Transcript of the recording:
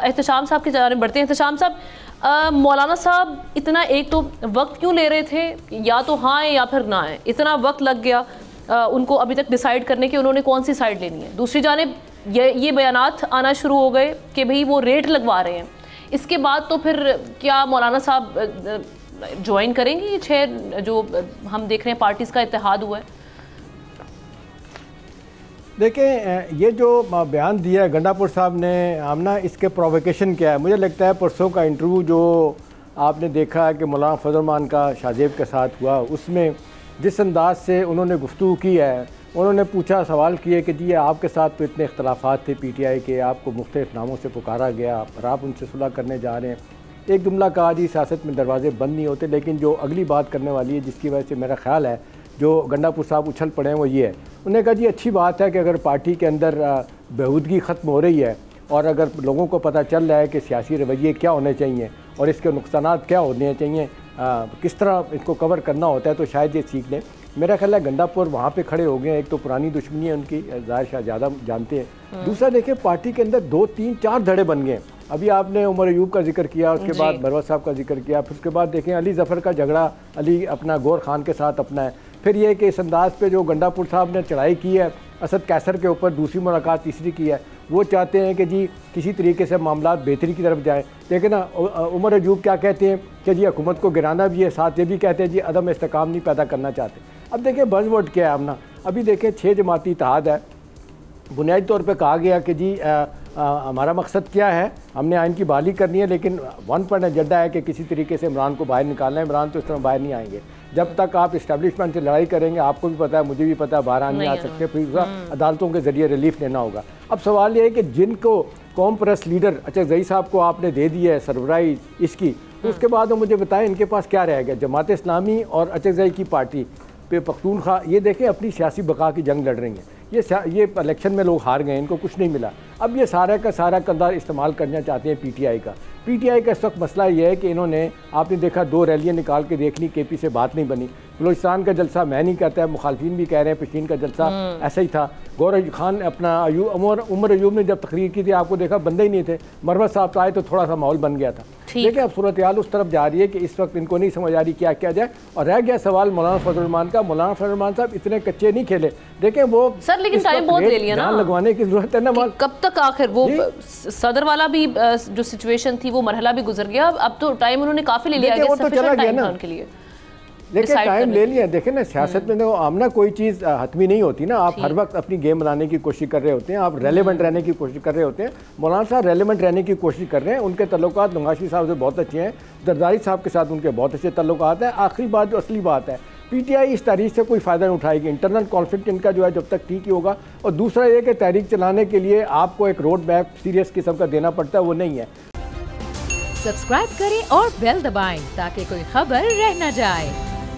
एहतशाम साहब की जानिब बढ़ते हैं। एहतशाम साहब, मौलाना साहब इतना एक तो वक्त क्यों ले रहे थे, या तो हाँ है या फिर ना है, इतना वक्त लग गया उनको अभी तक डिसाइड करने की उन्होंने कौन सी साइड लेनी है। दूसरी जानिब ये बयानात आना शुरू हो गए कि भाई वो रेट लगवा रहे हैं, इसके बाद तो फिर क्या मौलाना साहब ज्वाइन करेंगे ये 6 जो हम देख रहे हैं पार्टीज़ का इत्तेहाद हुआ है? देखें, ये जो बयान दिया है गंडापुर साहब ने आमना, इसके प्रोवोकेशन क्या है? मुझे लगता है परसों का इंटरव्यू जो आपने देखा है कि मौलाना फजल रहमान का शाहजेब के साथ हुआ, उसमें जिस अंदाज से उन्होंने गुफ्तगू की है, उन्होंने पूछा, सवाल किए कि जी आपके साथ तो इतने इख्तलाफात थे PTI के, आपको मुख्तलिफ नामों से पुकारा गया और आप उनसे सुलह करने जा रहे हैं। एक जुमला कहा, जी सियासत में दरवाजे बंद नहीं होते। लेकिन जो अगली बात करने वाली है, जिसकी वजह से मेरा ख्याल है जो गंडापुर साहब उछल पड़े हैं, वो ये है, उन्होंने कहा जी अच्छी बात है कि अगर पार्टी के अंदर बेहूदगी ख़त्म हो रही है और अगर लोगों को पता चल रहा है कि सियासी रवैये क्या होने चाहिए और इसके नुकसानात क्या होने चाहिए, किस तरह इसको कवर करना होता है, तो शायद ये सीख लें। मेरा ख्याल है गंडापुर वहाँ पे खड़े हो गए हैं। एक तो पुरानी दुश्मनी है उनकी, ज़ाहिर शाह ज़्यादा जानते हैं। दूसरा देखिए, पार्टी के अंदर 2, 3, 4 धड़े बन गए। अभी आपने उमर अयूब का जिक्र किया, उसके बाद मरवत साहब का जिक्र किया, फिर उसके बाद देखें अली ज़फ़र का झगड़ा अली अपना गौर खान के साथ अपना है। फिर ये कि इस अंदाज पे जो गंडापुर साहब ने चढ़ाई की है असद कैसर के ऊपर, दूसरी मुलाकात तीसरी की है, वो चाहते हैं कि जी किसी तरीके से मामला बेहतरी की तरफ जाएँ। लेकिन ना उमर अयूब क्या कहते हैं कि जी हुकूमत को गिराना भी है, साथ ये भी कहते हैं जी अदम इस्तेकाम नहीं पैदा करना चाहते। अब देखिए बज़वर्ड क्या है अपना, अभी देखें 6 जमाती इत्तेहाद है। बुनियादी तौर पे कहा गया कि जी हमारा मकसद क्या है, हमने आइन की बहाली करनी है, लेकिन 1 पॉइंट एजेंडा है कि किसी तरीके से इमरान को बाहर निकालना है। इमरान तो इस तरह बाहर नहीं आएंगे जब तक आप इस्टेब्लिशमेंट से लड़ाई करेंगे। आपको भी पता है, मुझे भी पता है, बाहर नहीं आ सकते, फिर अदालतों के ज़रिए रिलीफ लेना होगा। अब सवाल ये है कि जिनको कौम परस्त लीडर अचकज़ई साहब को आपने दे दी है सरबराही इसकी, तो उसके बाद वो मुझे बताएं इनके पास क्या रह गया। जमात इस्लामी और अचकज़ई की पार्टी पे पख्तूनख्वा, ये देखें अपनी सियासी बका की जंग लड़ रही हैं। ये इलेक्शन में लोग हार गए, इनको कुछ नहीं मिला। अब ये सारा का सारा कंधार इस्तेमाल करना चाहते हैं PTI का। PTI का इस वक्त मसला ये है कि इन्होंने, आपने देखा 2 रैलियाँ निकाल के देख ली, KP से बात नहीं बनी। बलोचिस्तान का जलसा मैं नहीं कहता है, मुखालफिन भी कह रहे हैं पेशीन का जलसा ऐसा ही था। गौर खान अपना उमर अयूब ने जब तकरीर की थी, आपको देखा बंदे ही नहीं थे। मरवत साहब तो आए तो थोड़ा सा माहौल बन गया था। देखिए अब सूरत हाल उस तरफ जा रही है कि इस वक्त इनको नहीं समझ आ रही क्या किया जाए। और रह गया सवाल मौलाना फजल रहमान का। मौलाना फजल रहमान साहब इतने कच्चे नहीं खेले, देखें वो सर, लेकिन टाइम बहुत ले लिया ना, लगवाने की जरूरत है ना। कब तक आखिर वो सदर वाला भी जो सिचुएशन थी वो मरहला भी गुजर गया। अब तो टाइम उन्होंने काफी ले लिया, वो तो चला गया ना उनके लिए, लेकिन टाइम ले लिया। देखें ना, सियासत में तो आमना कोई चीज़ हतमी नहीं होती ना। आप हर वक्त अपनी गेम बनाने की कोशिश कर रहे होते हैं, आप रेलेवेंट रहने की कोशिश कर रहे होते हैं। मौलाना साहब रेलेवेंट रहने की कोशिश कर रहे हैं। उनके तल्लुकात नवाशी साहब से बहुत अच्छे हैं, जरदारी साहब के साथ उनके बहुत अच्छे तल्लुकात हैं। आखिरी बात जो असली बात है, PTI इस तारीख से कोई फ़ायदा नहीं उठाएगी। इंटरनल कॉन्फ्लिक्ट इनका जो है जब तक ठीक ही होगा। और दूसरा ये कि तहरीक चलाने के लिए आपको एक रोड मैप सीरियस किस्म का देना पड़ता है, वो नहीं है। सब्सक्राइब करें और बेल दबाएं ताकि कोई खबर रह न जाए।